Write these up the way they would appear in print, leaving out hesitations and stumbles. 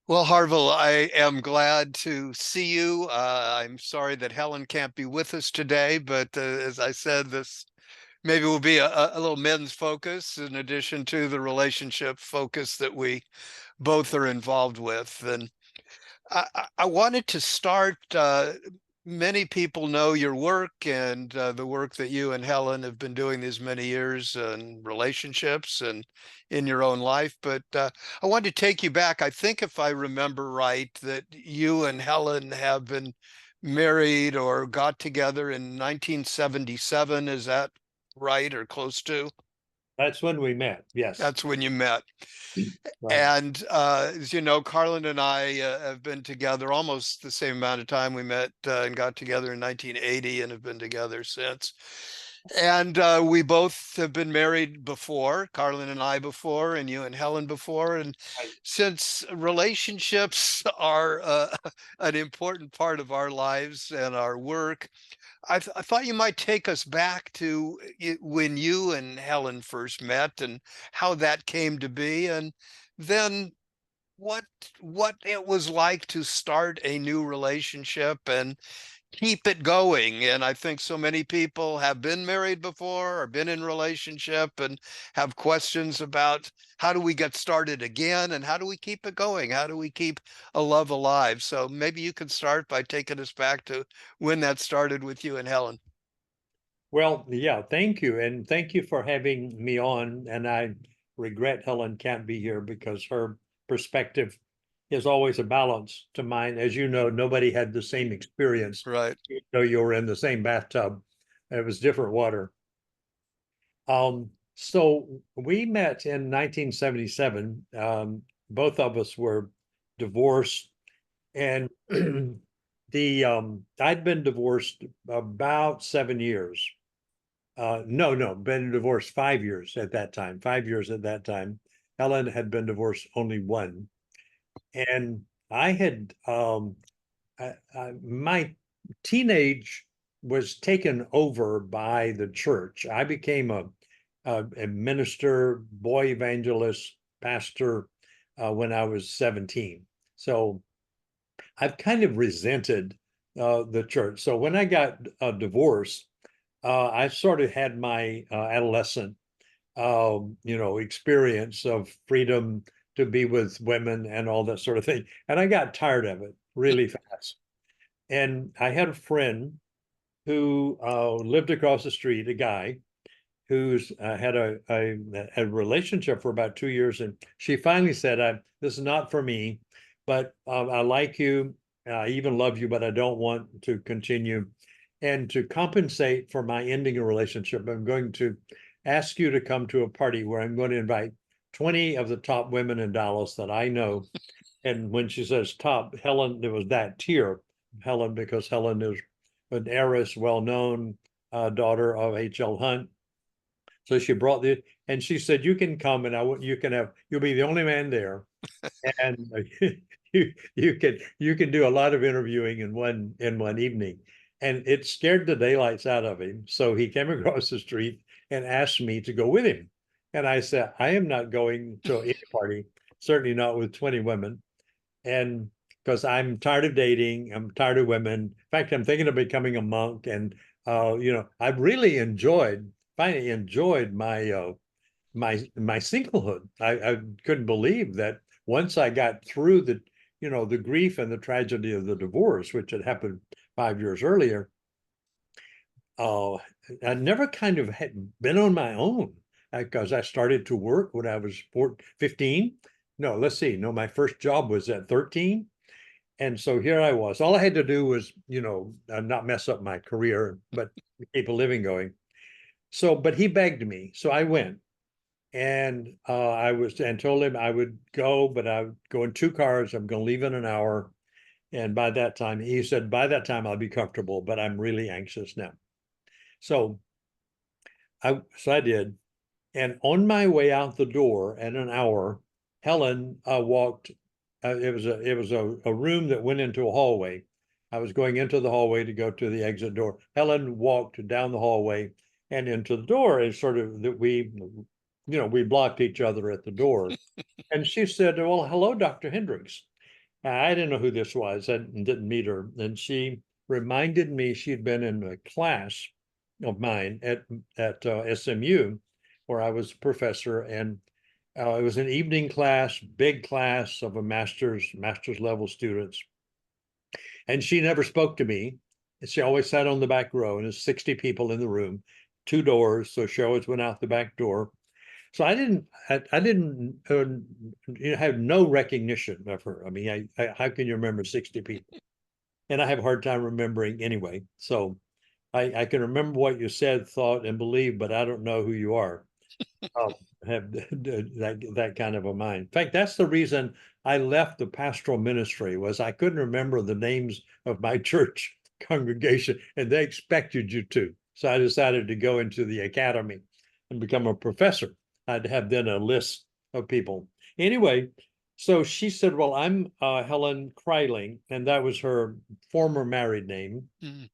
Well, Harville, I am glad to see you. I'm sorry that Helen can't be with us today, but as I said, this maybe will be a little men's focus in addition to the relationship focus that we both are involved with. And I wanted to start. Many people know your work and the work that you and Helen have been doing these many years in relationships and in your own life. But I wanted to take you back. I think, if I remember right, that you and Helen have been married or got together in 1977. Is that right, or close to? That's when we met. Yes. That's when you met. Right. And as you know, Carlin and I have been together almost the same amount of time. We met and got together in 1980 and have been together since. And we both have been married before, Carlin and I before, and you and Helen before. And Right. since relationships are an important part of our lives and our work, I thought you might take us back to when you and Helen first met and how that came to be, and then what what it was like to start a new relationship and keep it going. And I think so many people have been married before or been in relationship and have questions about how do we get started again and how do we keep it going? How do we keep a love alive? So maybe you can start by taking us back to when that started with you and Helen. Well, yeah, thank you. And thank you for having me on. And I regret Helen can't be here because her perspective is always a balance to mine. As you know, nobody had the same experience, Right. even though you were in the same bathtub. It was different water. So we met in 1977. Both of us were divorced, and the I'd been divorced about 7 years. No, been divorced 5 years at that time. 5 years at that time. Helen had been divorced only one, and I had my teenage was taken over by the church. I became a minister, boy evangelist, pastor when I was 17. So I've kind of resented the church. So when I got a divorce, I sort of had my adolescent, experience of freedom to be with women and all that sort of thing. And I got tired of it really fast. And I had a friend who lived across the street, a guy who's had a relationship for about 2 years, and she finally said, "This is not for me, but I like you, I even love you, but I don't want to continue. And to compensate for my ending a relationship, I'm going to ask you to come to a party where I'm going to invite 20 of the top women in Dallas that I know." And when she says top, Helen, there was that tier, Helen, because Helen is an heiress, well known daughter of H.L. Hunt. So she brought the, and she said, "You can come, and you can have, you'll be the only man there, and you can do a lot of interviewing in one evening." And it scared the daylights out of him. So he came across the street and asked me to go with him. And I said, "I am not going to any party, certainly not with 20 women." And because I'm tired of dating, I'm tired of women. In fact, I'm thinking of becoming a monk. And I've really finally enjoyed my singlehood. I couldn't believe that once I got through the grief and the tragedy of the divorce, which had happened 5 years earlier, uh, I never kind of had been on my own because I started to work when I was 15. No, let's see. No, my first job was at 13. And so here I was. All I had to do was, not mess up my career, but keep a living going. So, but he begged me. So I went. And I told him I would go, but I would go in two cars. I'm going to leave in an hour. And by that time, he said, "By that time, I'll be comfortable, but I'm really anxious now." So I did. And on my way out the door in an hour, Helen walked. It was a room that went into a hallway. I was going into the hallway to go to the exit door. Helen walked down the hallway and into the door, and sort of that we blocked each other at the door. And she said, "Well, hello, Dr. Hendrix." I didn't know who this was. I didn't meet her. And she reminded me she'd been in a class of mine at SMU, where I was a professor, and it was an evening class, big class of a master's level students. And she never spoke to me. She always sat on the back row, and there's 60 people in the room, two doors, so she always went out the back door. So I didn't have no recognition of her. I mean, how can you remember 60 people? And I have a hard time remembering anyway. So I can remember what you said, thought, and believed, but I don't know who you are. Have that kind of a mind. In fact, that's the reason I left the pastoral ministry, was I couldn't remember the names of my church congregation, and they expected you to. So I decided to go into the academy and become a professor. I'd have then a list of people. Anyway, so she said, well, I'm Helen Kreiling, and that was her former married name. Mm.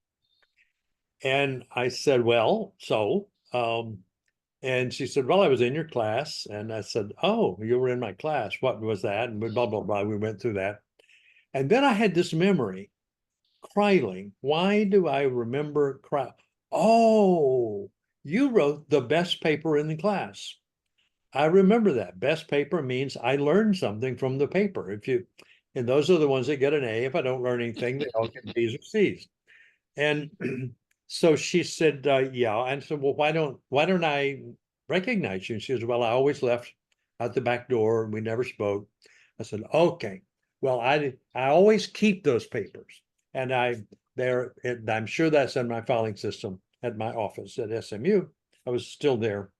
And I said, well, so and she said, well, I was in your class. And I said, oh, you were in my class. What was that? And blah, blah, blah. We went through that. And then I had this memory, Kreiling. Why do I remember Kreiling? Oh, you wrote the best paper in the class. I remember that. Best paper means I learned something from the paper. And those are the ones that get an A. If I don't learn anything, they all get B's or C's. And so she said, yeah. And so, well, why don't I recognize you? And she says, well, I always left out the back door and we never spoke. I said, okay. Well, I always keep those papers. And I'm sure that's in my filing system at my office at SMU. I was still there.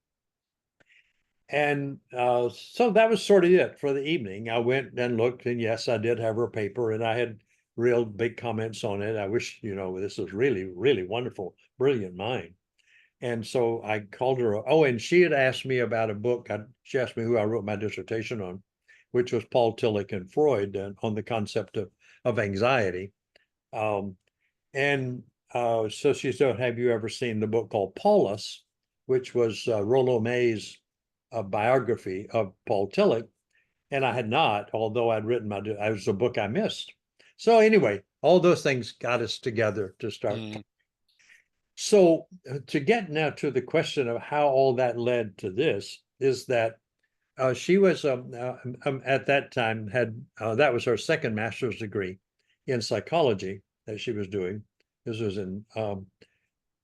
And so that was sort of it for the evening. I went and looked, and yes, I did have her paper, and I had real big comments on it. I wish, this was really, really wonderful, brilliant mind. And so I called her. Oh, and she had asked me about a book. She asked me who I wrote my dissertation on, which was Paul Tillich and Freud, on the concept of anxiety. And so she said, have you ever seen the book called Paulus, which was Rollo May's biography of Paul Tillich? And I had not, although I'd written it was a book I missed. So anyway, all those things got us together to start. Mm. So to get now to the question of how all that led to this is that she was at that time had that was her second master's degree in psychology that she was doing. This was in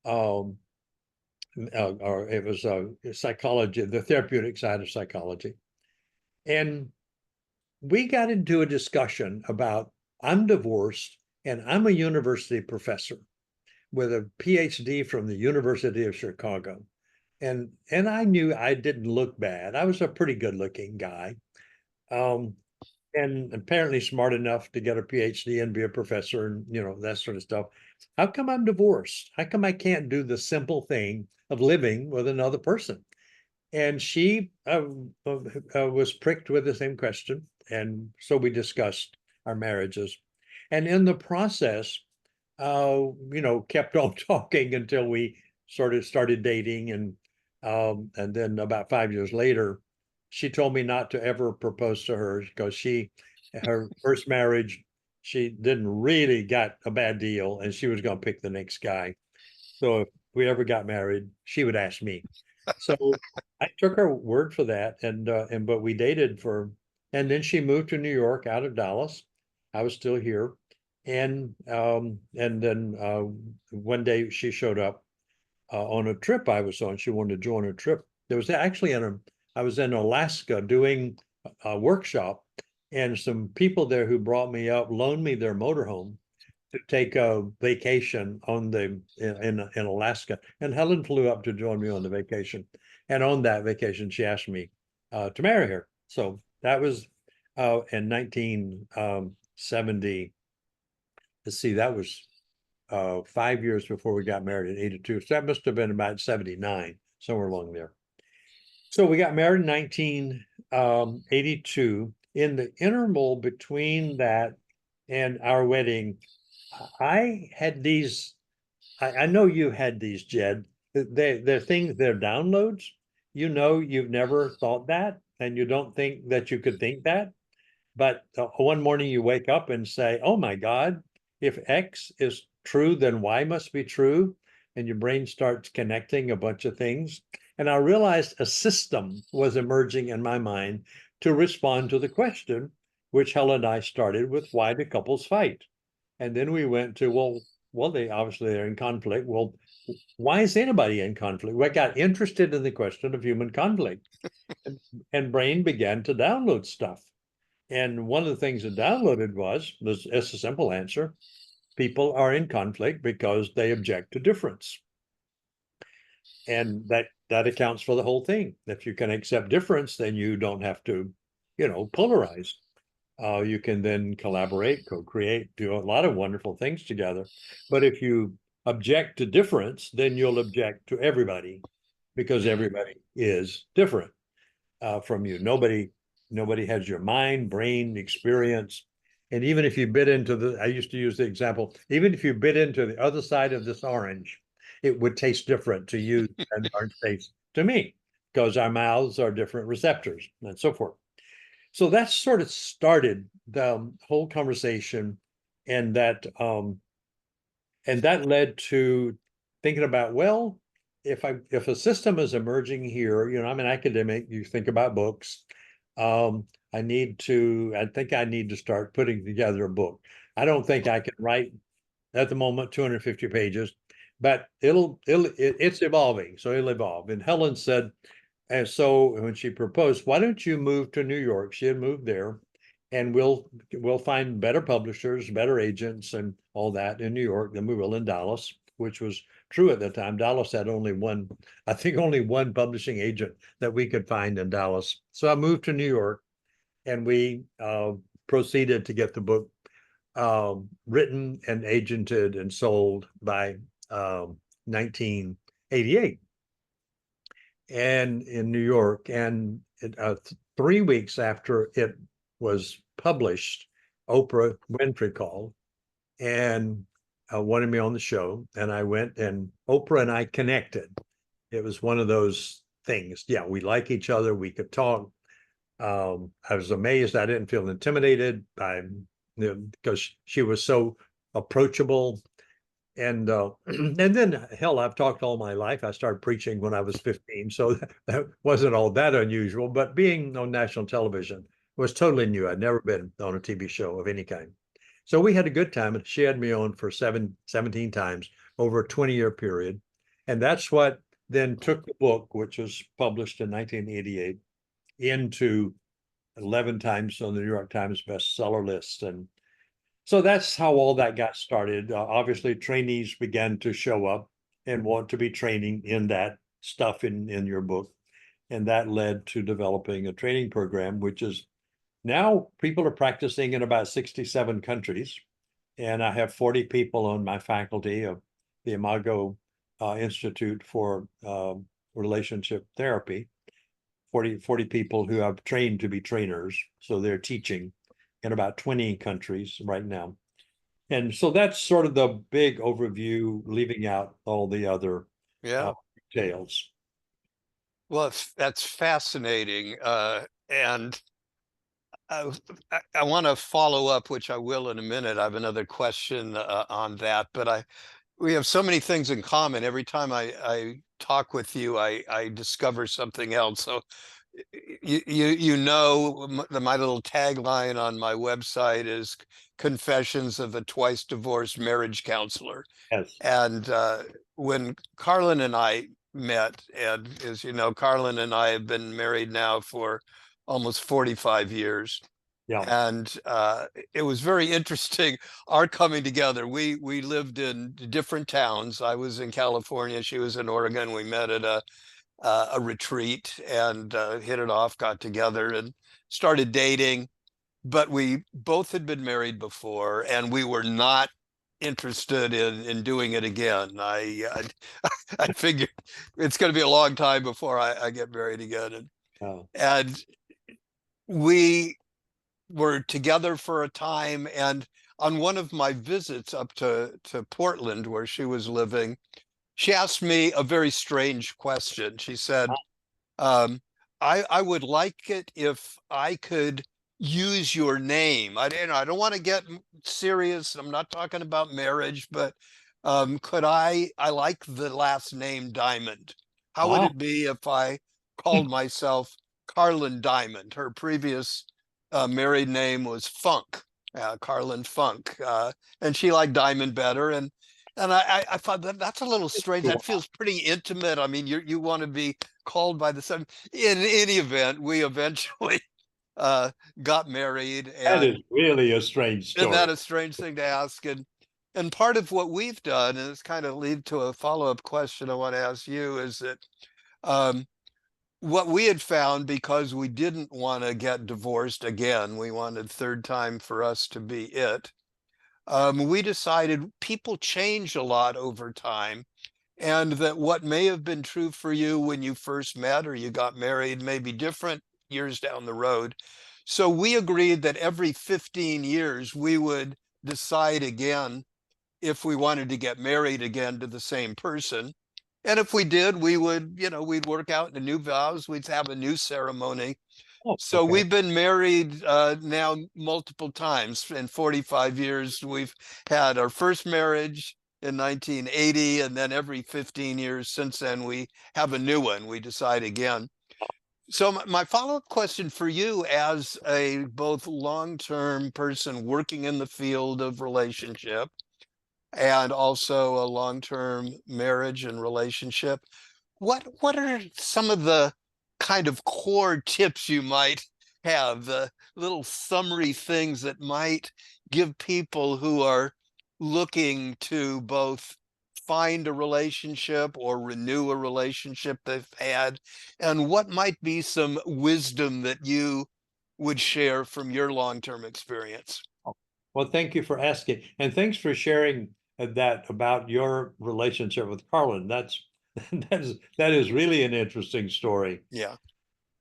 or it was psychology, the therapeutic side of psychology. And we got into a discussion about, I'm divorced and I'm a university professor with a PhD from the University of Chicago. And I knew I didn't look bad. I was a pretty good looking guy. And apparently smart enough to get a PhD and be a professor and, that sort of stuff. How come I'm divorced? How come I can't do the simple thing of living with another person? And she was pricked with the same question. And so we discussed our marriages. And in the process, kept on talking until we started dating. And then about 5 years later, she told me not to ever propose to her because her first marriage, she didn't really got a bad deal and she was going to pick the next guy. So if we ever got married, she would ask me. So I took her word for that, but we dated and then she moved to New York out of Dallas. I was still here, and then one day she showed up on a trip I was on. She wanted to join a trip. There was actually I was in Alaska doing a workshop, and some people there who brought me up loaned me their motorhome to take a vacation in Alaska. And Helen flew up to join me on the vacation. And on that vacation, she asked me to marry her. So that was in 1970. Let's see, that was 5 years before we got married in 82. So that must have been about 79, somewhere along there. So we got married in 1982. In the interval between that and our wedding, I had these, I know you had these, Jed. They're things, they're downloads. You've never thought that, and you don't think that you could think that. But one morning you wake up and say, oh my God, if X is true, then Y must be true. And your brain starts connecting a bunch of things. And I realized a system was emerging in my mind to respond to the question, which Helen and I started with, why do couples fight? And then we went to, well, they obviously they're in conflict. Well, why is anybody in conflict? We got interested in the question of human conflict, and brain began to download stuff. And one of the things it downloaded was it's a simple answer. People are in conflict because they object to difference. And that accounts for the whole thing. If you can accept difference, then you don't have to, polarize. You can then collaborate, co-create, do a lot of wonderful things together. But if you object to difference, then you'll object to everybody because everybody is different from you. Nobody has your mind, brain, experience. And even if you bit into I used to use the example, even if you bit into the other side of this orange, it would taste different to you than the orange tastes to me, because our mouths are different receptors and so forth. So that sort of started the whole conversation, and that led to thinking about, well, if a system is emerging here, I'm an academic, you think about books. I think I need to start putting together a book. I don't think I can write at the moment 250 pages, but it's evolving, so it'll evolve. And Helen said, and so when she proposed, why don't you move to New York? She had moved there, and we'll find better publishers, better agents, and all that in New York than we will in Dallas, which was true at the time. Dallas had only one publishing agent that we could find in Dallas. So I moved to New York, and we proceeded to get the book written and agented and sold by 1988, and in New York. And 3 weeks after it was published, Oprah Winfrey called and wanted me on the show, and I went, and Oprah and I connected. It was one of those things. Yeah, we like each other. We could talk. I was amazed. I didn't feel intimidated because she was so approachable. And and then, hell, I've talked all my life. I started preaching when I was 15, so that wasn't all that unusual. But being on national television was totally new. I'd never been on a TV show of any kind. So we had a good time, and she had me on for 17 times over a 20-year period. And that's what then took the book, which was published in 1988, into 11 times on the New York Times bestseller list. And so that's how all that got started. Obviously, trainees began to show up and want to be training in that stuff in your book. And that led to developing a training program, which is now people are practicing in about 67 countries. And I have 40 people on my faculty of the Imago Institute for Relationship Therapy, 40 people who I've trained to be trainers. So they're teaching in about 20 countries right now. And so that's sort of the big overview, leaving out all the other details. Well, that's fascinating. And I want to follow up, which I will in a minute. I have another question on that, but we have so many things in common. Every time I talk with you, I discover something else. So my little tagline on my website is Confessions of a Twice Divorced Marriage Counselor. Yes. And when Carlin and I met, and as you know, Carlin and I have been married now for almost 45 years. Yeah. And it was very interesting, our coming together. We lived in different towns. I was in California, she was in Oregon. We met at a retreat and hit it off, got together and started dating. But we both had been married before, and we were not interested in doing it again. I figured it's going to be a long time before I get married again. And we were together for a time, and on one of my visits up to Portland, where she was living, she asked me a very strange question. She said, I would like it if I could use your name? I don't want to get serious. I'm not talking about marriage, but could I like the last name Diamond. How would Ah, it be if I called myself Carlin Diamond? Her previous married name was Funk, Carlin Funk, and she liked Diamond better. And I thought that that's a little strange. That feels pretty intimate. I mean, you want to be called by the same. In any event, we eventually uh, got married, that is really a strange and story. that a strange thing to ask. And part of what we've done, and it's kind of lead to a follow-up question I want to ask you, is that um, what we had found, because we didn't want to get divorced again, we wanted third time for us to be it. We decided people change a lot over time, and that what may have been true for you when you first met or you got married may be different years down the road. So we agreed that every 15 years we would decide again if we wanted to get married again to the same person. And if we did, we would, we'd work out the new vows, we'd have a new ceremony. Oh, So okay. we've been married now multiple times in 45 years. We've had our first marriage in 1980, and then every 15 years since then, we have a new one. We decide again. So my follow-up question for you, as a both long-term person working in the field of relationship and also a long-term marriage and relationship, what are some of the kind of core tips you might have, the little summary things that might give people who are looking to both find a relationship or renew a relationship they've had, and what might be some wisdom that you would share from your long-term experience? Well, thank you for asking, and thanks for sharing that about your relationship with Carlin. That is really an interesting story, Yeah.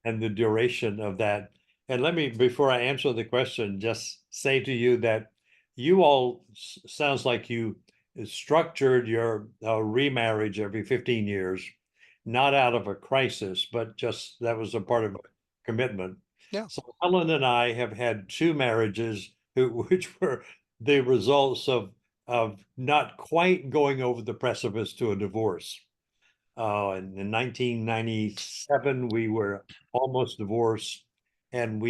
and the duration of that. And let me, before I answer the question, just say to you that you all sounds like you structured your remarriage every 15 years, not out of a crisis, but just that was a part of a commitment. Yeah. So Helen and I have had two marriages which were the results of not quite going over the precipice to a divorce. And in 1997, we were almost divorced, and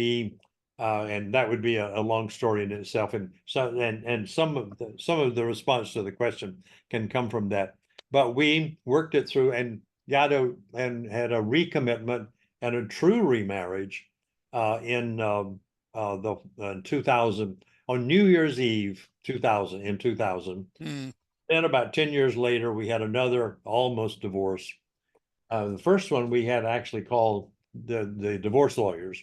and that would be a long story in itself. And so, and some of the response to the question can come from that. But we worked it through and and had a recommitment and a true remarriage in the 2000 on New Year's Eve 2000. Mm, Then about 10 years later, we had another almost divorce. The first one we had actually called the divorce lawyers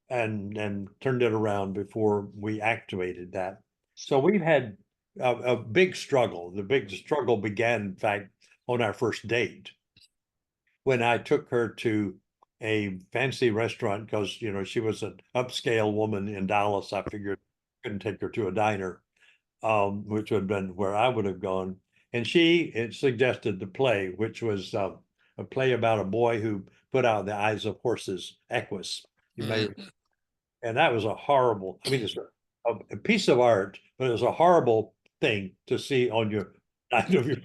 and turned it around before we activated that. So we've had a big struggle. The big struggle began, in fact, on our first date when I took her to a fancy restaurant because she was an upscale woman in Dallas. I figured I couldn't take her to a diner, which would have been where I would have gone. And she suggested the play, which was a play about a boy who put out the eyes of horses, Equus. You may, mm. and that was a horrible. I mean, it's a piece of art, but it was a horrible thing to see on your night of your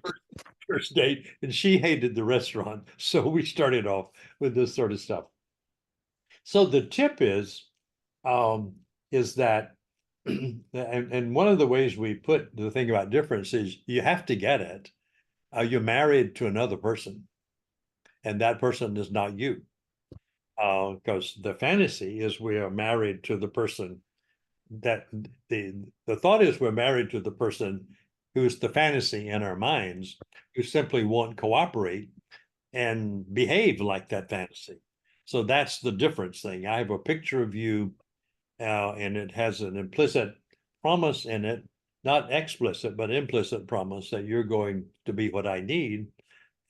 first date. And she hated the restaurant, so we started off with this sort of stuff. So the tip is that and one of the ways we put the thing about difference is you have to get it. You're married to another person, and that person is not you. Because the fantasy is we are married to the person that the thought is we're married to the person who's the fantasy in our minds, who simply won't cooperate and behave like that fantasy. So that's the difference thing. I have a picture of you and it has an implicit promise in it, not explicit, but implicit promise that you're going to be what I need.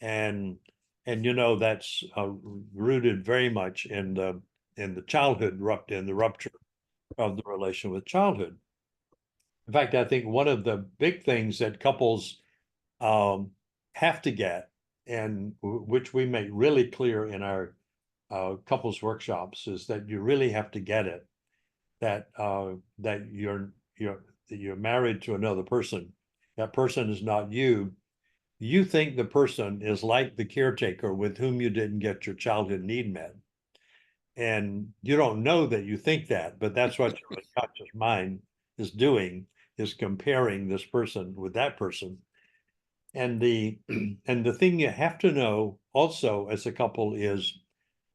And that's rooted very much in the childhood in the rupture of the relation with childhood. In fact, I think one of the big things that couples um, have to get, and which we make really clear in our couples workshops, is that you really have to get it that you're married to another person. That person is not you. You think the person is like the caretaker with whom you didn't get your childhood need met. And you don't know that you think that, but that's what your unconscious mind is doing, is comparing this person with that person. And the and the thing you have to know also as a couple is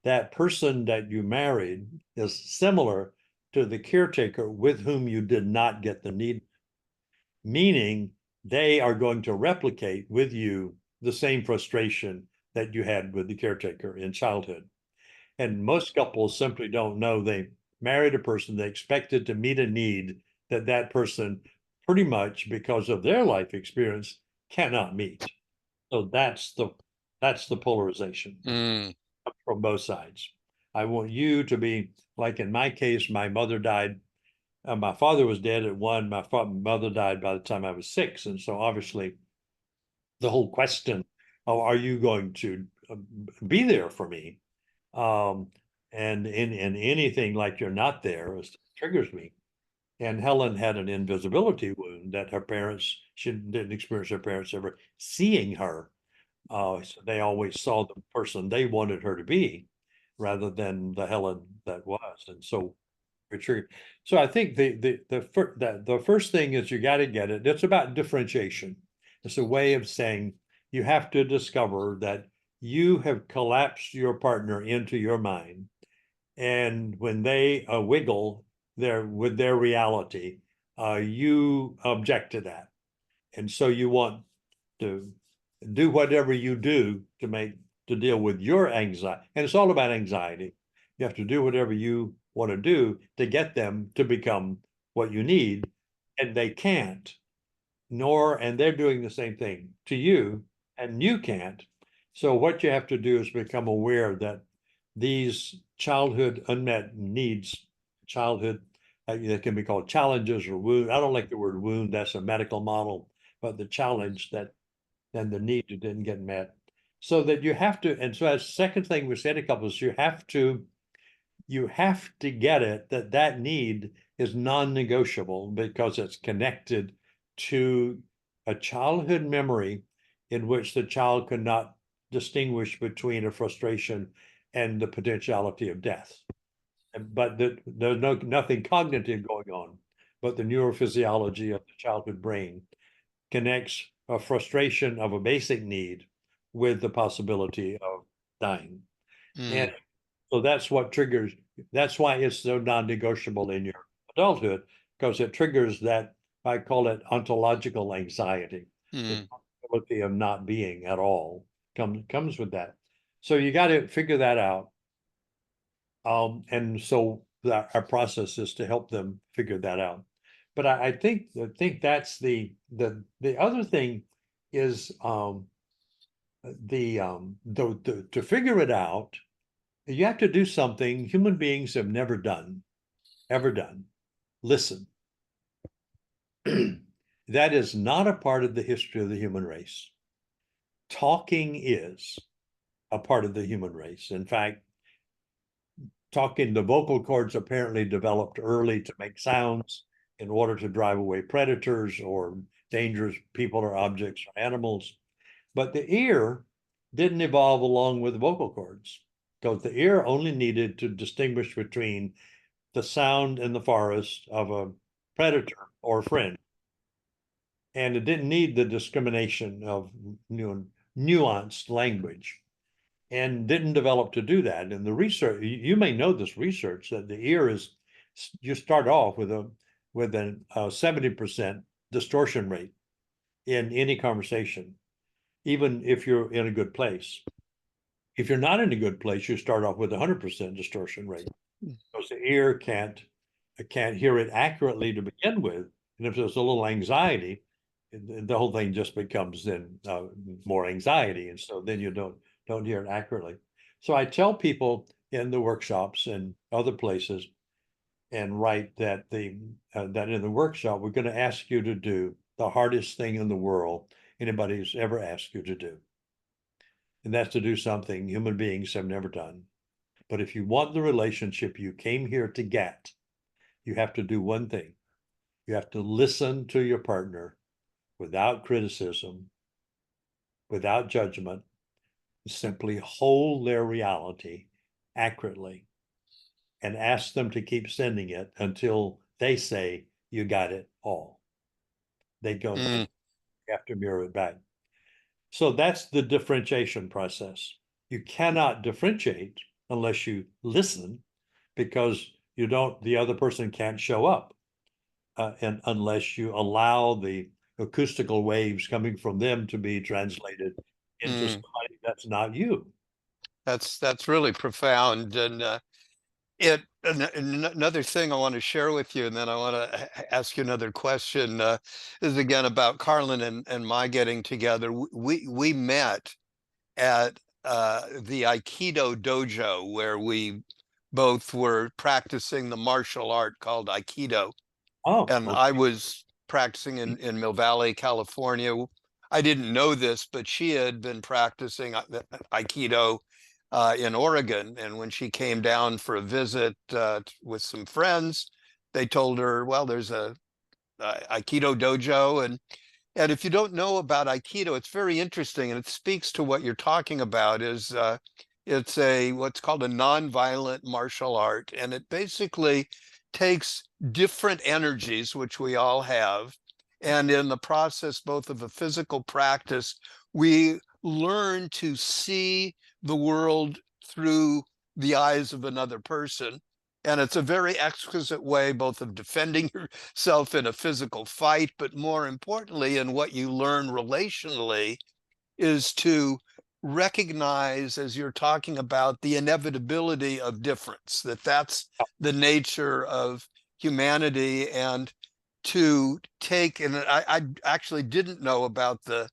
that person that you married is similar to the caretaker with whom you did not get the need, meaning they are going to replicate with you the same frustration that you had with the caretaker in childhood. And most couples simply don't know they married a person they expected to meet a need that that person pretty much because of their life experience cannot meet. So that's the polarization Mm, from both sides. I want you to be like in my case, my mother died. My father was dead at one. My mother died by the time I was 6, and so obviously the whole question of are you going to be there for me? Um, and in anything like you're not there triggers me. And Helen had an invisibility wound that her parents, she didn't experience her parents ever seeing her. So they always saw the person they wanted her to be rather than the Helen that was. And so we're triggered. So I think the first thing is you got to get it. It's about differentiation. It's a way of saying you have to discover that you have collapsed your partner into your mind. And when they wiggle with their reality, you object to that. And so you want to do whatever you do to deal with your anxiety. And it's all about anxiety. You have to do whatever you want to do to get them to become what you need. And they can't, and they're doing the same thing to you, and you can't. So what you have to do is become aware that these childhood unmet needs, childhood that can be called challenges or wound. I don't like the word wound, that's a medical model, but the challenge that then the need didn't get met. So that you have to, and so as second thing we said a couple is you have to get it that that need is non-negotiable because it's connected to a childhood memory in which the child could not distinguish between a frustration and the potentiality of death. But there's nothing cognitive going on, but the neurophysiology of the childhood brain connects a frustration of a basic need with the possibility of dying. And mm, so that's what triggers, that's why it's so non-negotiable in your adulthood, because it triggers that, I call it ontological anxiety. The mm, possibility of not being at all comes with that. So you got to figure that out. And so our process is to help them figure that out. But I think that's the other thing is to figure it out, you have to do something human beings have never done, ever done. Listen. That is not a part of the history of the human race. Talking is a part of the human race. In fact, the vocal cords apparently developed early to make sounds in order to drive away predators or dangerous people or objects or animals. But the ear didn't evolve along with the vocal cords because the ear only needed to distinguish between the sound in the forest of a predator or friend. And it didn't need the discrimination of nuanced language and didn't develop to do that. And the research, you may know this research that the ear is, you start off with a 70% distortion rate in any conversation, even if you're in a good place. If you're not in a good place, you start off with 100% distortion rate because the ear can't hear it accurately to begin with. And if there's a little anxiety, the whole thing just becomes then more anxiety. And so then you don't hear it accurately. So I tell people in the workshops and other places and write that that in the workshop, we're going to ask you to do the hardest thing in the world anybody's ever asked you to do. And that's to do something human beings have never done. But if you want the relationship you came here to get, you have to do one thing. You have to listen to your partner without criticism, without judgment, simply hold their reality accurately and ask them to keep sending it until they say you got it all. They don't Mm, have to mirror it back. So that's the differentiation process. You cannot differentiate unless you listen, because the other person can't show up, and unless you allow the acoustical waves coming from them to be translated into mm. somebody that's not you. That's really profound. And another thing I want to share with you, and then I want to ask you another question, is again about Carlin and my getting together. We met at the Aikido dojo where we both were practicing the martial art called Aikido. Oh, And I okay. was practicing in Mill Valley, California. I didn't know this, but she had been practicing Aikido in Oregon. And when she came down for a visit with some friends, they told her, well, there's a Aikido dojo. And if you don't know about Aikido, it's very interesting, and it speaks to what you're talking about. Is it's a what's called a nonviolent martial art, and it basically takes different energies, which we all have, and in the process, both of a physical practice, we learn to see the world through the eyes of another person. And it's a very exquisite way both of defending yourself in a physical fight, but more importantly, in what you learn relationally, is to recognize, as you're talking about, the inevitability of difference, that's the nature of humanity. And to take, and I actually didn't know about the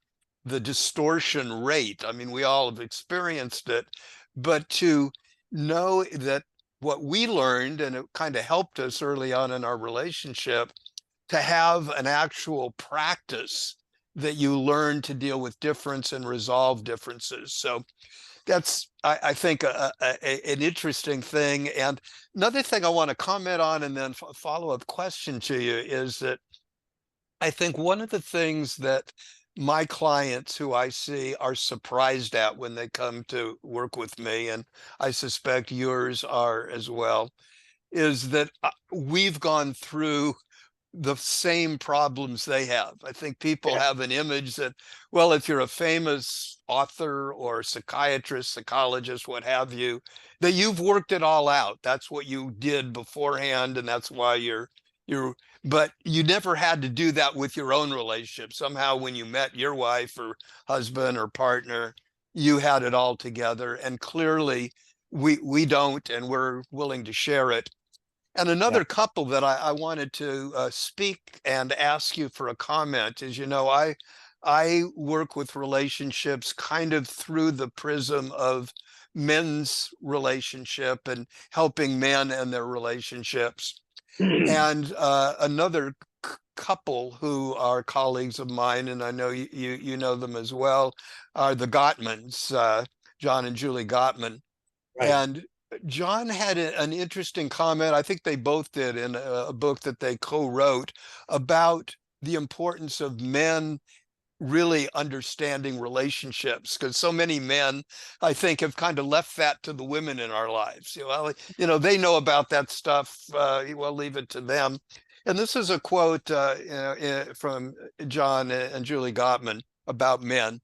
distortion rate. I mean, we all have experienced it, but to know that what we learned, and it kind of helped us early on in our relationship, to have an actual practice that you learn to deal with difference and resolve differences. So that's, I think, an interesting thing. And another thing I want to comment on, and then a follow-up question to you, is that I think one of the things that my clients who I see are surprised at when they come to work with me, and I suspect yours are as well, is that we've gone through the same problems they have. I think people Yeah. have an image that, well, if you're a famous author or psychiatrist, psychologist, what have you, that you've worked it all out. That's what you did beforehand, and that's why you're, but you never had to do that with your own relationship. Somehow when you met your wife or husband or partner, you had it all together. And clearly we don't, and we're willing to share it. And Yeah. another couple that I wanted to speak and ask you for a comment is, I work with relationships kind of through the prism of men's relationship and helping men and their relationships. And another couple who are colleagues of mine, and I know you know them as well, are the Gottmans, John and Julie Gottman. Right. And John had an interesting comment, I think they both did, in a book that they co-wrote about the importance of men really understanding relationships, because so many men, I think, have kind of left that to the women in our lives. Well, they know about that stuff. Well, leave it to them. And this is a quote from John and Julie Gottman about men.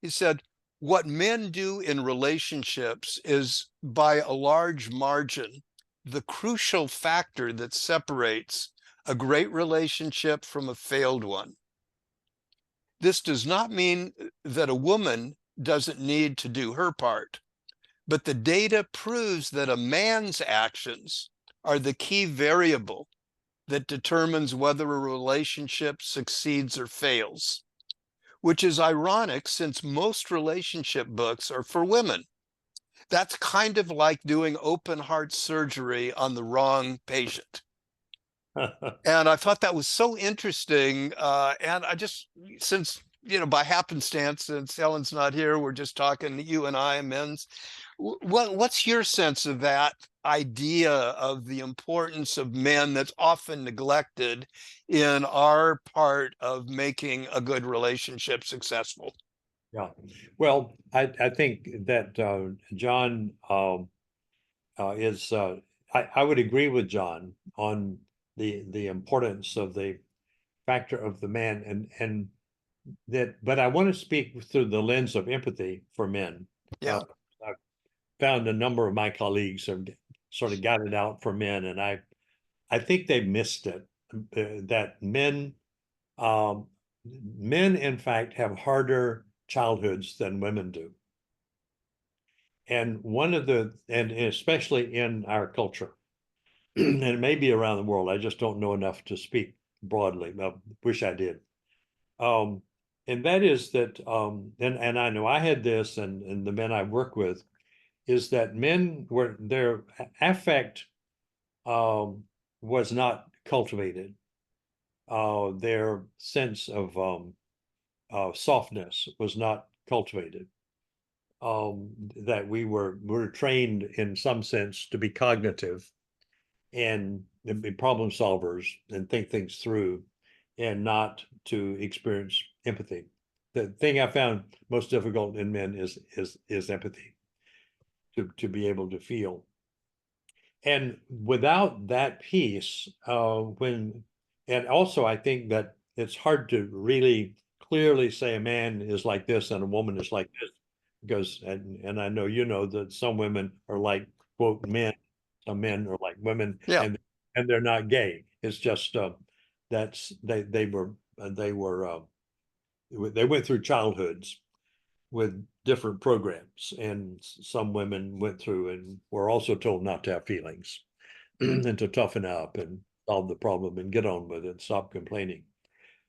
He said, "What men do in relationships is, by a large margin, the crucial factor that separates a great relationship from a failed one. This does not mean that a woman doesn't need to do her part, but the data proves that a man's actions are the key variable that determines whether a relationship succeeds or fails," which is ironic since most relationship books are for women. That's kind of like doing open heart surgery on the wrong patient. And I thought that was so interesting. And I just, since, by happenstance, since Helen's not here, we're just talking, you and I, men's. What's your sense of that? idea of the importance of men that's often neglected in our part of making a good relationship successful. Yeah. Well, I think that John is I would agree with John on the importance of the factor of the man, and that, but I want to speak through the lens of empathy for men. Yeah. I've found a number of my colleagues have sort of got it out for men, and I think they missed it. That um, men in fact have harder childhoods than women do. And and especially in our culture, and it may be around the world, I just don't know enough to speak broadly. I wish I did. Um, and that is that, and I know I had this, and the men I work with, is that men were their affect was not cultivated. Their sense of softness was not cultivated. That we were trained in some sense to be cognitive and be problem solvers and think things through, and not to experience empathy. The thing I found most difficult in men is empathy, to be able to feel. And without that piece, and also I think that it's hard to really clearly say a man is like this and a woman is like this, because, and I know you know that some women are like, quote, men, some men are like women, Yeah. and they're not gay. It's just that's they went through childhoods with different programs, and some women went through and were also told not to have feelings and to toughen up and solve the problem and get on with it, stop complaining.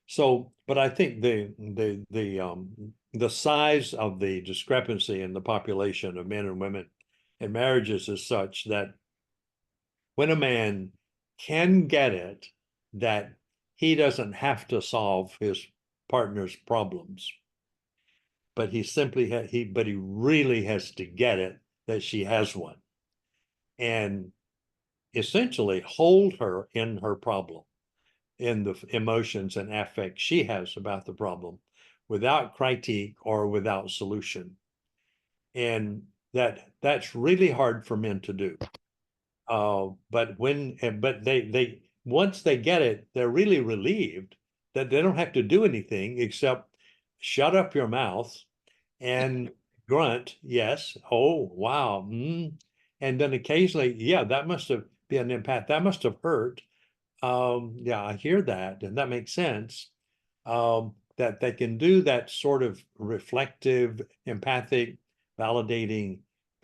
So, but I think the size of the discrepancy in the population of men and women in marriages is such that when a man can get it, that he doesn't have to solve his partner's problems, but he really has to get it that she has one, and essentially hold her in her problem, in the emotions and affect she has about the problem, without critique or without solution. And that's really hard for men to do. But they once they get it, they're really relieved that they don't have to do anything except shut up your mouth and grunt, yes, oh, wow. And then occasionally, yeah, that must have been an empath. That must have hurt. Yeah, I hear that, and that makes sense. That they can do that sort of reflective, empathic, validating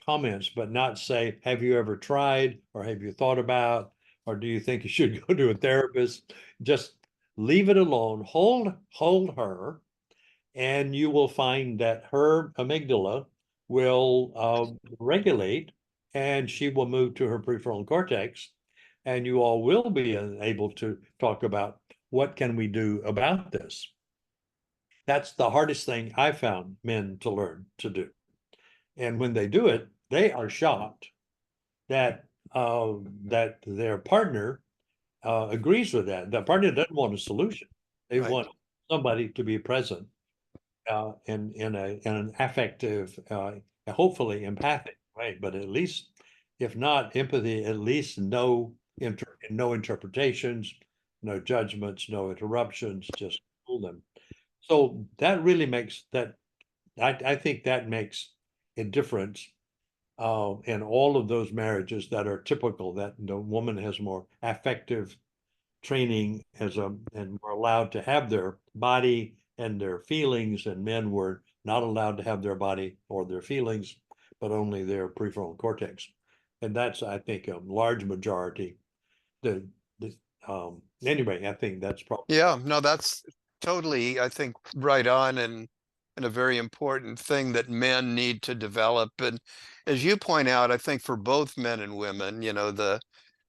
comments, but not say, have you ever tried, or have you thought about, or do you think you should go to a therapist? Just leave it alone, hold her, and you will find that her amygdala will regulate, and she will move to her prefrontal cortex, and you all will be able to talk about what can we do about this. That's the hardest thing I found men to learn to do. And when they do it, they are shocked that that their partner agrees with that. The partner doesn't want a solution. They Right. want somebody to be present in an affective, hopefully empathic way, but at least, if not empathy, at least no interpretations, no judgments, no interruptions, just cool them. So that really makes that. I think that makes a difference in all of those marriages that are typical. That the woman has more affective training and were allowed to have their body and their feelings, and men were not allowed to have their body or their feelings, but only their prefrontal cortex. And that's, I think, a large majority. Anyway, I think that's probably. Yeah, no, that's totally, I think, right on, and a very important thing that men need to develop. And as you point out, I think for both men and women, the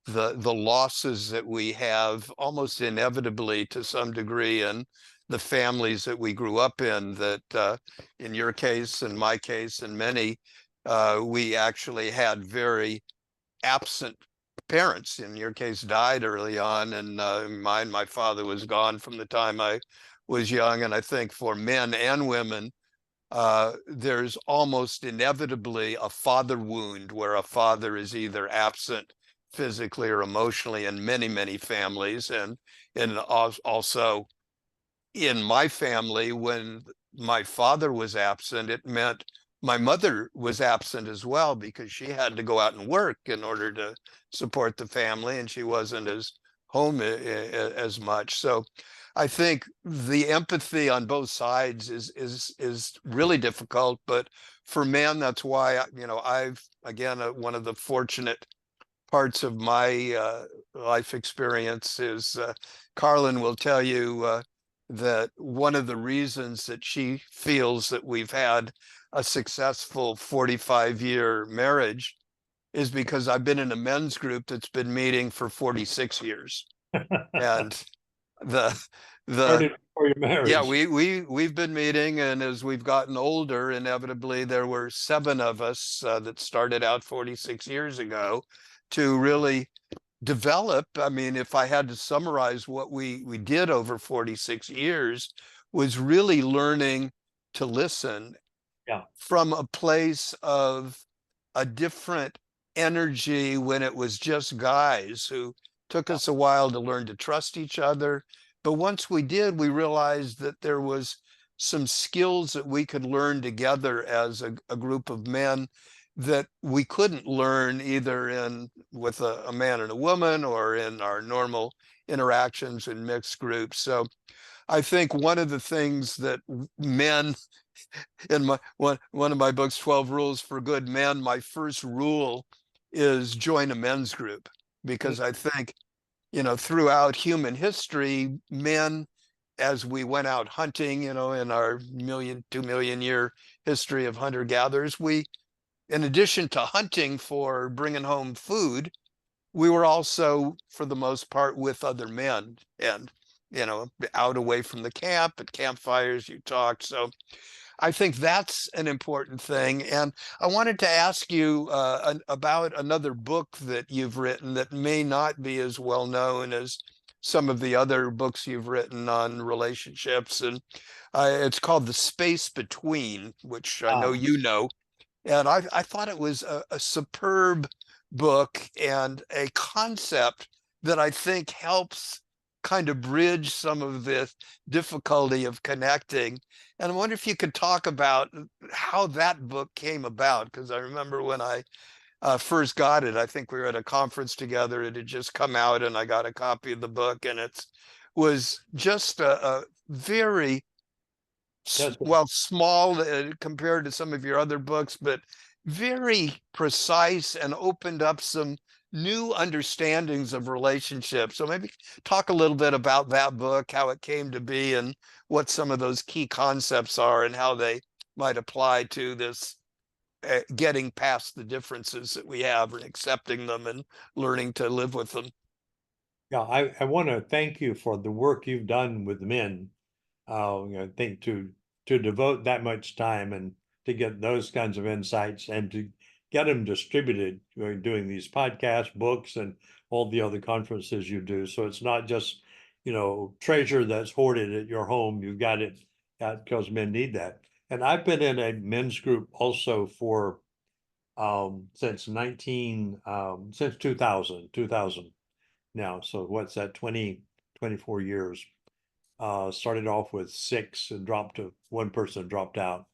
losses that we have almost inevitably to some degree in the families that we grew up in, that in your case, in my case, and many, we actually had very absent parents, in your case, died early on, and my father was gone from the time I was young. And I think for men and women, there's almost inevitably a father wound where a father is either absent physically or emotionally in many, many families. And also in my family, when my father was absent, it meant my mother was absent as well, because she had to go out and work in order to support the family, and she wasn't as home as much. So I think the empathy on both sides is really difficult. But for men, that's why I've, again, one of the fortunate parts of my life experience is, Carlin will tell you that one of the reasons that she feels that we've had a successful 45-year marriage is because I've been in a men's group that's been meeting for 46 years. And the the Started before your yeah, marriage. we've been meeting, and as we've gotten older, inevitably there were 7 of us that started out 46 years ago to really develop. I mean, if I had to summarize what we did over 46 years, was really learning to listen Yeah, from a place of a different energy, when it was just guys who took yeah, us a while to learn to trust each other. But once we did, we realized that there was some skills that we could learn together as a group of men that we couldn't learn either in with a man and a woman, or in our normal interactions in mixed groups. So I think one of the things that men, in one of my books, 12 Rules for Good Men, my first rule is join a men's group. mm, Because I think, throughout human history, men, as we went out hunting, in our 2 million year history of hunter gatherers, we, in addition to hunting for bringing home food, we were also, for the most part, with other men, and, out away from the camp, at campfires, you talked. So I think that's an important thing. And I wanted to ask you about another book that you've written that may not be as well known as some of the other books you've written on relationships. And it's called The Space Between, which I know ah, you know. And I thought it was a superb book, and a concept that I think helps kind of bridge some of this difficulty of connecting. And I wonder if you could talk about how that book came about, because I remember when I first got it, I think we were at a conference together. It had just come out, and I got a copy of the book, and it was just a very that's well, small compared to some of your other books, but very precise, and opened up some new understandings of relationships. So maybe talk a little bit about that book, how it came to be, and what some of those key concepts are, and how they might apply to this, getting past the differences that we have, and accepting them, and learning to live with them. yeah. I want to thank you for the work you've done with men. I think to devote that much time and to get those kinds of insights and to get them distributed, doing these podcasts, books, and all the other conferences you do. So it's not just, treasure that's hoarded at your home. You've got it because men need that. And I've been in a men's group also for since 2000 now. So what's that, 24 years. Started off with 6 and dropped to one person dropped out.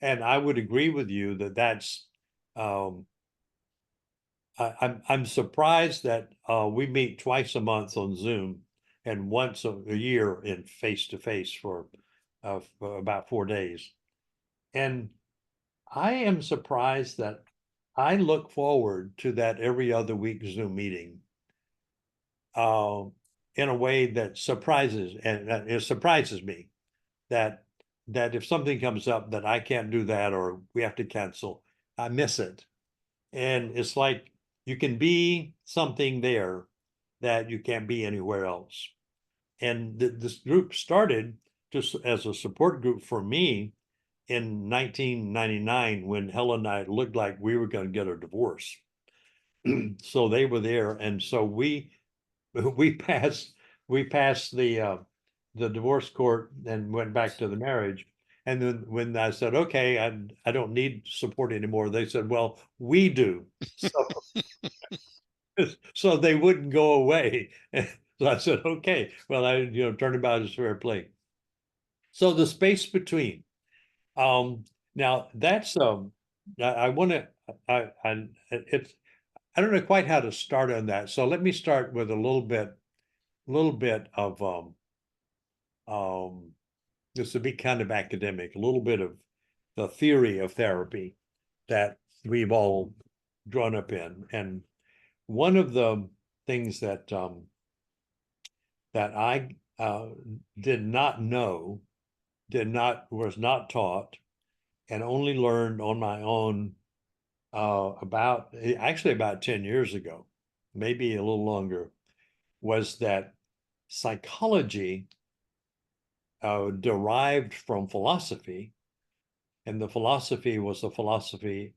And I would agree with you that that's um, I'm surprised that we meet twice a month on Zoom and once a year in face to face for about 4 days. And I am surprised that I look forward to that every other week Zoom meeting uh, in a way that surprises and it surprises me that if something comes up that I can't do that or we have to cancel, I miss it. And it's like you can be something there that you can't be anywhere else. And this group started just as a support group for me in 1999 when Helen and I looked like we were going to get a divorce. So they were there, and so we passed the divorce court and went back to the marriage. And then when I said, okay, I don't need support anymore, they said, well, we do. So, so they wouldn't go away. So I said, okay, well, I turnabout is fair play. So the space between. Now that's I want to it's I don't know quite how to start on that. So let me start with a little bit of um this would be kind of academic, a little bit of the theory of therapy that we've all grown up in. And one of the things that I did not know, was not taught, and only learned on my own about 10 years ago, maybe a little longer, was that psychology derived from philosophy, and the philosophy was a philosophy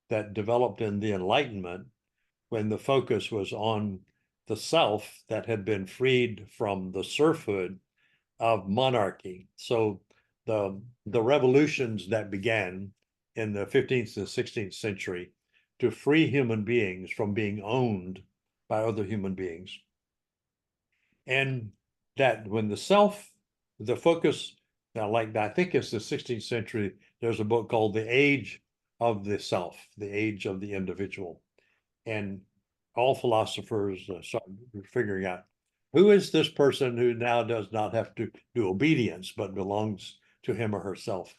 that developed in the Enlightenment when the focus was on the self that had been freed from the serfhood of monarchy. So the revolutions that began in the 15th and 16th century to free human beings from being owned by other human beings. And that when the focus, now like I think it's the 16th century, there's a book called The Age of the Self, The Age of the Individual. And all philosophers start figuring out who is this person who now does not have to do obedience, but belongs to him or herself.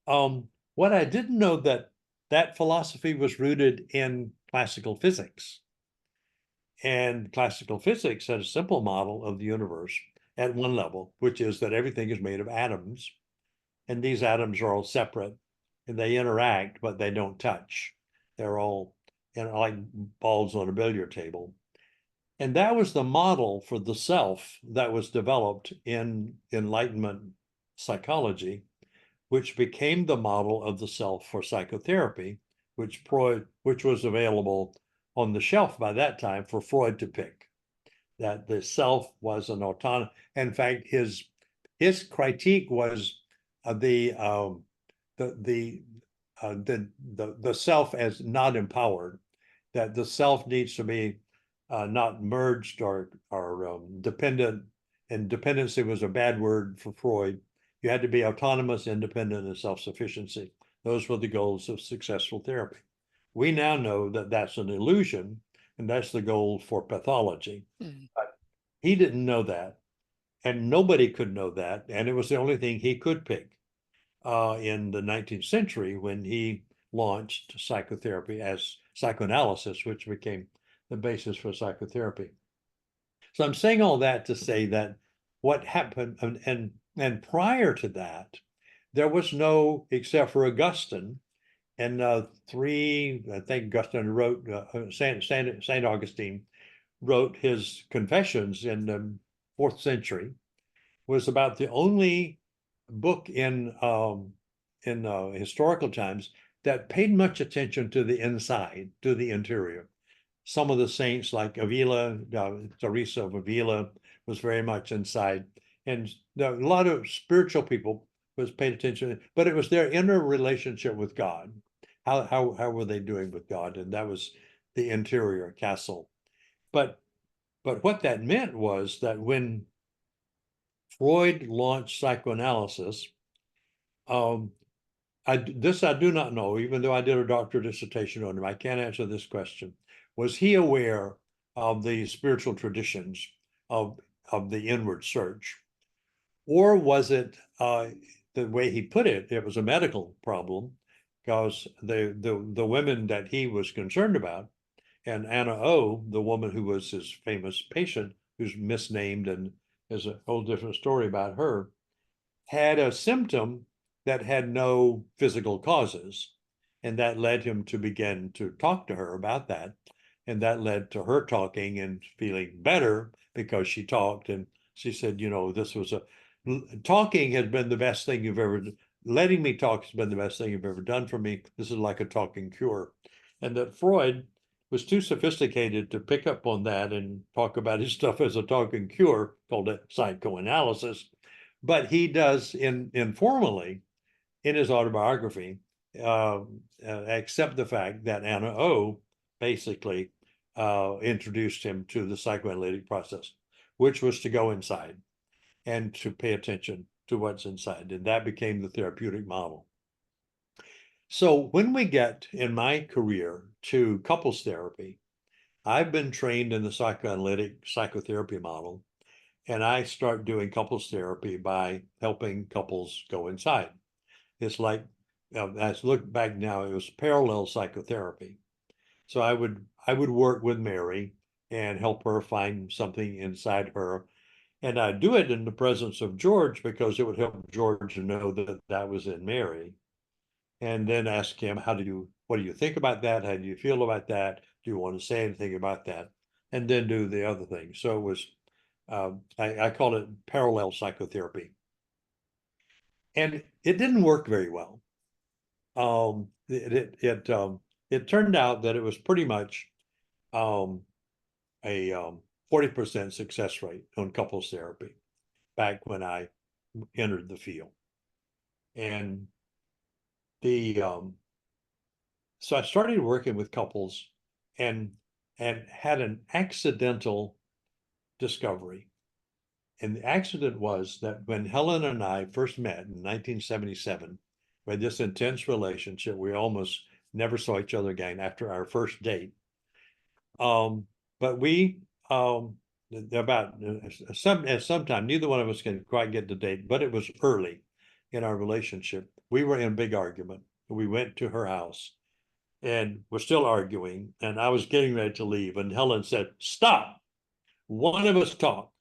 What I didn't know that philosophy was rooted in classical physics. And classical physics had a simple model of the universe at one level, which is that everything is made of atoms, and these atoms are all separate, and they interact, but they don't touch. They're all like balls on a billiard table. And that was the model for the self that was developed in Enlightenment psychology, which became the model of the self for psychotherapy, which was available on the shelf by that time for Freud to pick. That the self was an autonomous. In fact, his critique was the self as not empowered. That the self needs to be not merged or dependent, and dependency was a bad word for Freud. You had to be autonomous, independent, and self-sufficiency. Those were the goals of successful therapy. We now know that that's an illusion, and that's the goal for pathology. But he didn't know that, and nobody could know that, and it was the only thing he could pick in the 19th century when he launched psychotherapy as psychoanalysis, which became the basis for psychotherapy. So I'm saying all that to say that what happened, and prior to that, there was no, except for Augustine, and I think Augustine wrote, Saint Augustine wrote his Confessions in the 4th century, was about the only book in historical times that paid much attention to the inside, to the interior. Some of the saints like Avila, Teresa of Avila was very much inside. And a lot of spiritual people was paid attention, but it was their inner relationship with God. How were they doing with God? And that was the interior castle. But what that meant was that when Freud launched psychoanalysis, I do not know, even though I did a doctoral dissertation on him. I can't answer this question. Was he aware of the spiritual traditions of the inward search? Or was it the way he put it, it was a medical problem, because the women that he was concerned about, and Anna O, the woman who was his famous patient, who's misnamed and there's a whole different story about her, had a symptom that had no physical causes. And that led him to begin to talk to her about that. And that led to her talking and feeling better because she talked. And she said, this was talking has been the best thing you've ever, letting me talk has been the best thing you've ever done for me. This is like a talking cure. And that Freud was too sophisticated to pick up on that and talk about his stuff as a talking cure, called it psychoanalysis. But he does informally in his autobiography accept the fact that Anna O basically introduced him to the psychoanalytic process, which was to go inside and to pay attention to what's inside. And that became the therapeutic model. So when we get in my career to couples therapy, I've been trained in the psychoanalytic psychotherapy model, and I start doing couples therapy by helping couples go inside. It's like, as I look back now, it was parallel psychotherapy. So I would work with Mary and help her find something inside her. And I do it in the presence of George because it would help George to know that that was in Mary. And then ask him, what do you think about that? How do you feel about that? Do you want to say anything about that? And then do the other thing. So it was, I call it parallel psychotherapy. And it didn't work very well. It turned out that it was pretty much a 40% success rate on couples therapy back when I entered the field. And so I started working with couples and had an accidental discovery. And the accident was that when Helen and I first met in 1977, we had this intense relationship. We almost never saw each other again after our first date. But we, about sometime, neither one of us can quite get the date, but it was early in our relationship. We were in a big argument. We went to her house and we're still arguing. And I was getting ready to leave. And Helen said, "Stop. One of us talk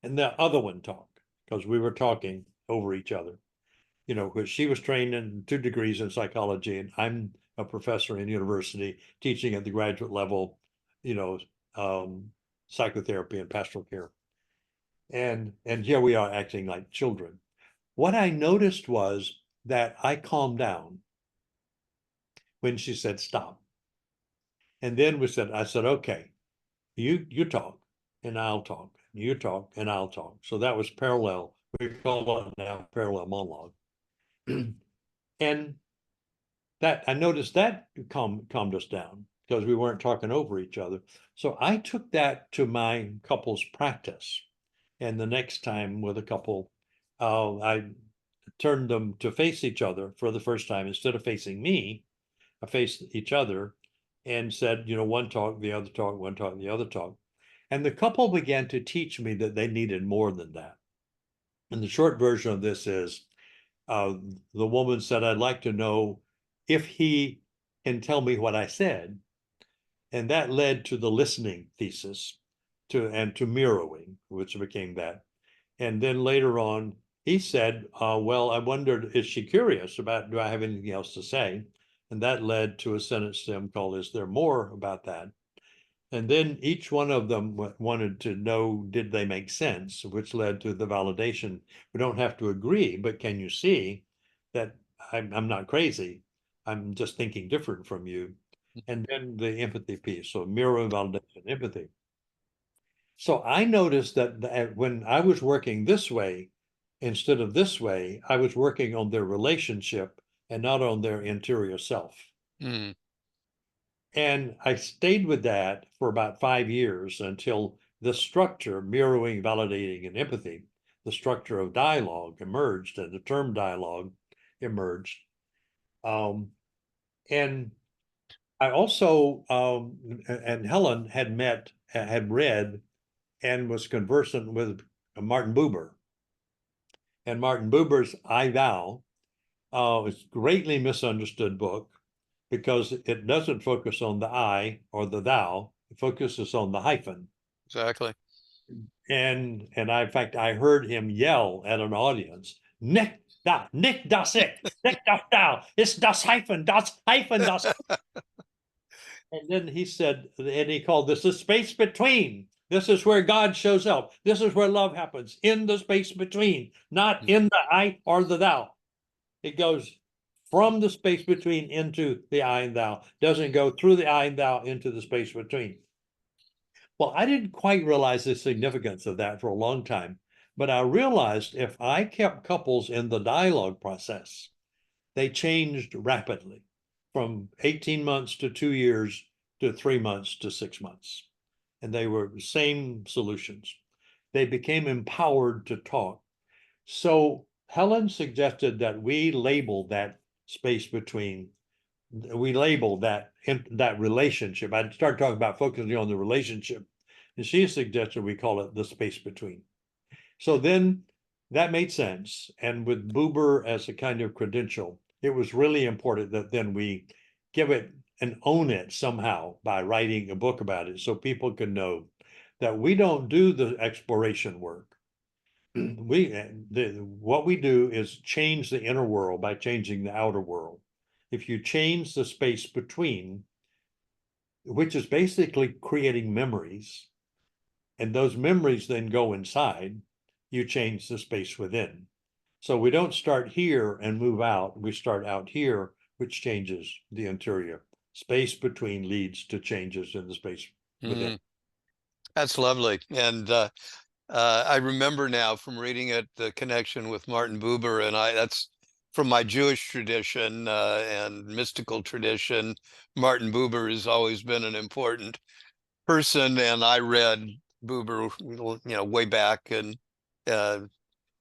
and the other one talk," because we were talking over each other. You know, because she was trained in 2 degrees in psychology, and I'm a professor in university teaching at the graduate level, you know, psychotherapy and pastoral care. And here we are acting like children. What I noticed was that I calmed down when she said stop. And then I said, okay, you talk and I'll talk. You talk and I'll talk. So that was parallel. We call it now parallel monologue. And that I noticed that calmed us down because we weren't talking over each other. So I took that to my couples practice. And the next time with a couple, I turned them to face each other for the first time. Instead of facing me, I faced each other and said, you know, one talk, the other talk, one talk, the other talk. And the couple began to teach me that they needed more than that. And the short version of this is, the woman said, "I'd like to know if he can tell me what I said." And that led to the listening thesis and to mirroring, which became that. And then later on, he said, well, I wondered, is she curious about, do I have anything else to say? And that led to a sentence stem called, is there more about that? And then each one of them wanted to know, did they make sense, which led to the validation. We don't have to agree, but can you see that I'm not crazy? I'm just thinking different from you. And then the empathy piece, so mirror, validation, empathy. So I noticed that when I was working this way, instead of this way, I was working on their relationship and not on their interior self. Mm. And I stayed with that for about 5 years until the structure, mirroring, validating, and empathy, the structure of dialogue emerged and the term dialogue emerged. And I also, and Helen had read and was conversant with Martin Buber. And Martin Buber's I Thou is a greatly misunderstood book because it doesn't focus on the I or the thou, it focuses on the hyphen. Exactly. And in fact, I heard him yell at an audience, Nick das ich, Nick das thou, it's das hyphen, das. And then he said, and he called this the space between. This is where God shows up. This is where love happens, in the space between, not in the I or the thou. It goes from the space between into the I and thou, doesn't go through the I and thou into the space between. Well, I didn't quite realize the significance of that for a long time, but I realized if I kept couples in the dialogue process, they changed rapidly from 18 months to 2 years to 3 months to 6 months. And they were the same solutions. They became empowered to talk. So Helen suggested that we label that space between, we label that relationship. I started talking about focusing on the relationship, and she suggested we call it the space between. So then that made sense. And with Buber as a kind of credential, it was really important that then we give it and own it somehow by writing a book about it so people can know that we don't do the exploration work. What we do is change the inner world by changing the outer world. If you change the space between, which is basically creating memories, and those memories then go inside, you change the space within. So we don't start here and move out. We start out here, which changes the interior. Space between leads to changes in the space within. That's lovely. And I remember now from reading it, the connection with Martin Buber, and that's from my Jewish tradition and mystical tradition. Martin Buber has always been an important person, and I read Buber, way back, and uh,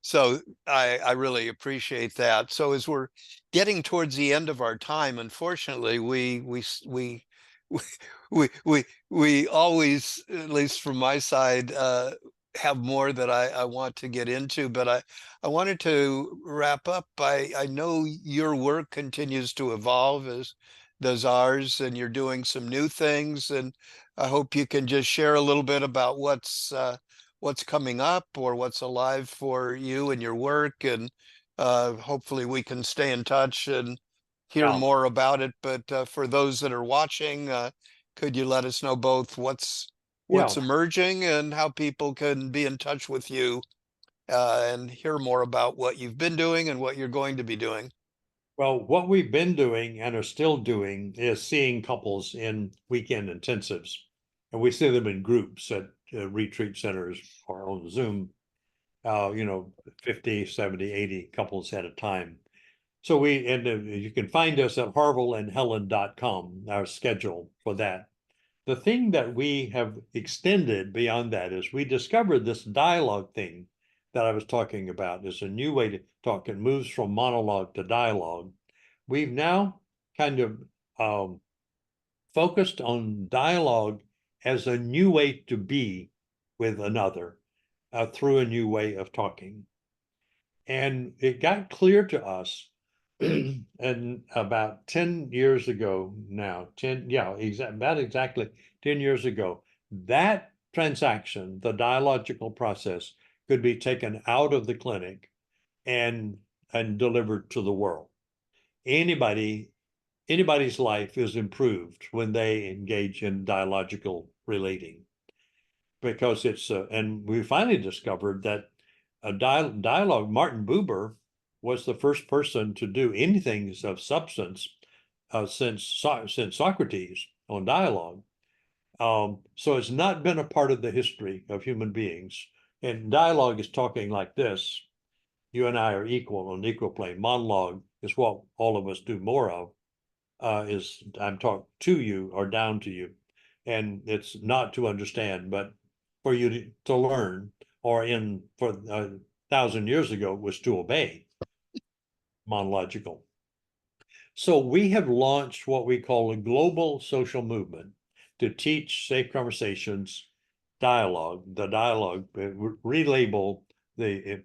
so I really appreciate that. So as we're getting towards the end of our time, unfortunately, we we always, at least from my side, have more that I want to get into, but I wanted to wrap up. I know your work continues to evolve as does ours, and you're doing some new things, and I hope you can just share a little bit about what's coming up or what's alive for you and your work, and hopefully we can stay in touch and hear Yeah. more about it. But for those that are watching, could you let us know both Yeah. what's emerging and how people can be in touch with you and hear more about what you've been doing and what you're going to be doing? Well, what we've been doing and are still doing is seeing couples in weekend intensives. And we see them in groups at retreat centers or on Zoom, 50, 70, 80 couples at a time. So you can find us at harvilleandhelen.com, our schedule for that. The thing that we have extended beyond that is we discovered this dialogue thing that I was talking about is a new way to talk. It moves from monologue to dialogue. We've now kind of focused on dialogue as a new way to be with another through a new way of talking. And it got clear to us and about 10 years ago now, about exactly 10 years ago, that transaction, the dialogical process, could be taken out of the clinic and delivered to the world. Anybody's life is improved when they engage in dialogical relating, because and we finally discovered that a dialogue, Martin Buber was the first person to do anything of substance since Socrates on dialogue. So it's not been a part of the history of human beings. And dialogue is talking like this. You and I are equal on equal plane. Monologue is what all of us do more of. Is I'm talking to you or down to you, and it's not to understand, but for you to learn, or for 1,000 years ago was to obey. Monological. So we have launched what we call a global social movement to teach safe conversations, dialogue, relabel the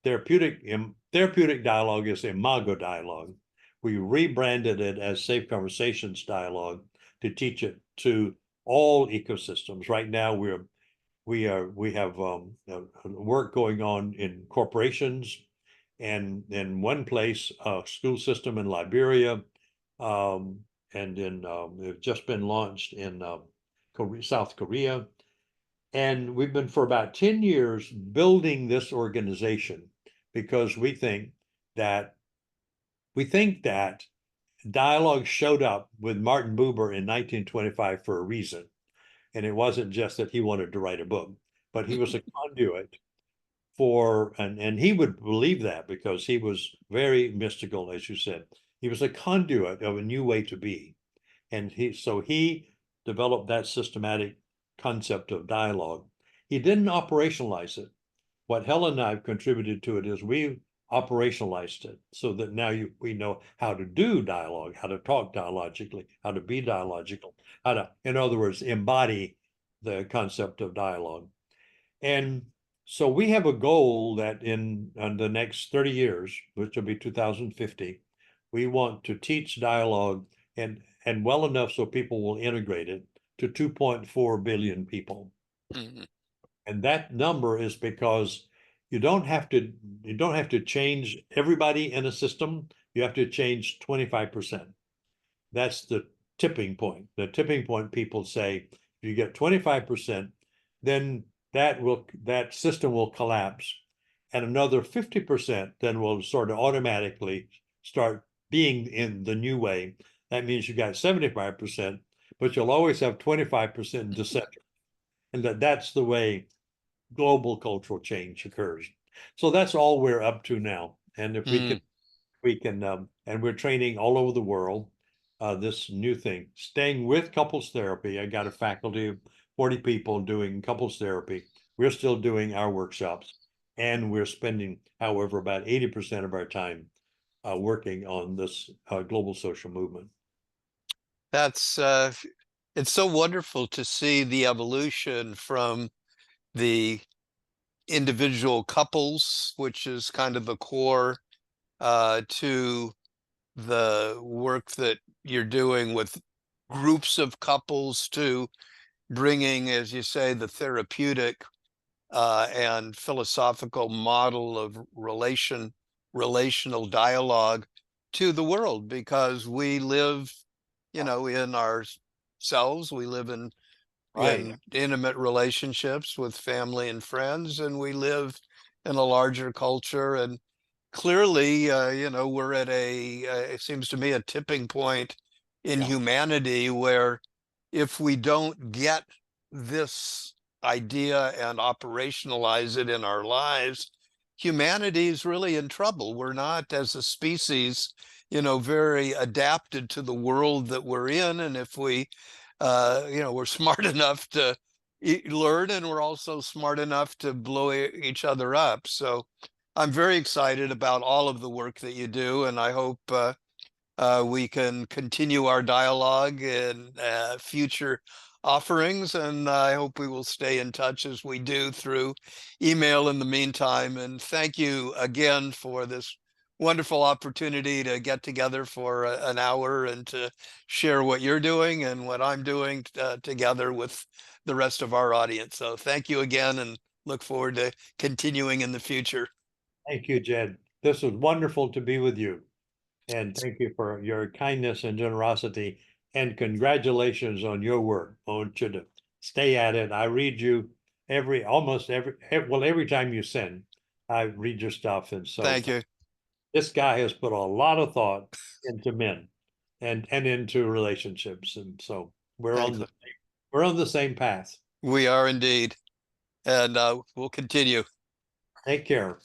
therapeutic dialogue is imago dialogue. We rebranded it as safe conversations dialogue to teach it to all ecosystems. Right now we have work going on in corporations, and in one place, a school system in Liberia, and they've just been launched in South Korea. And we've been for about 10 years building this organization because we think that we think that dialogue showed up with Martin Buber in 1925 for a reason. And it wasn't just that he wanted to write a book, but he was a conduit for, and he would believe that because he was very mystical, as you said. He was a conduit of a new way to be. And he developed that systematic concept of dialogue. He didn't operationalize it. What Helen and I have contributed to it is we operationalized it so that now we know how to do dialogue, how to talk dialogically, how to be dialogical, how to, in other words, embody the concept of dialogue. And so we have a goal that in the next 30 years, which will be 2050, we want to teach dialogue and well enough so people will integrate it to 2.4 billion people. Mhm. And that number is because you don't have to change everybody in a system. You have to change 25%. That's the tipping point. The tipping point, people say, if you get 25%, then that system will collapse. And another 50% then will sort of automatically start being in the new way. That means you got 75%, but you'll always have 25% dissent. And that's the way global cultural change occurs. So that's all we're up to now. And if Mm. we can, and we're training all over the world, this new thing, staying with couples therapy. I got a faculty of 40 people doing couples therapy. We're still doing our workshops, and we're spending, however, about 80% of our time working on this global social movement. That's it's so wonderful to see the evolution from the individual couples, which is kind of the core, to the work that you're doing with groups of couples, to bringing, as you say, the therapeutic and philosophical model of relational dialogue to the world, because we live, in ourselves, we live Right. in intimate relationships with family and friends, and we live in a larger culture. And clearly, we're at it seems to me, a tipping point in Yeah. humanity where if we don't get this idea and operationalize it in our lives, humanity is really in trouble. We're not, as a species, very adapted to the world that we're in. And if we're smart enough to learn, and we're also smart enough to blow each other up. So I'm very excited about all of the work that you do, and I hope we can continue our dialogue in future offerings. And I hope we will stay in touch as we do through email in the meantime. And thank you again for this wonderful opportunity to get together for an hour and to share what you're doing and what I'm doing together with the rest of our audience. So thank you again, and look forward to continuing in the future. Thank you, Jed. This was wonderful to be with you. And thank you for your kindness and generosity. And congratulations on your work. I want you to stay at it. I read you almost every time you send, I read your stuff. And so Thank you. this guy has put a lot of thought into men and into relationships. And so Thanks. we're on the same path. We are indeed. And we'll continue. Take care.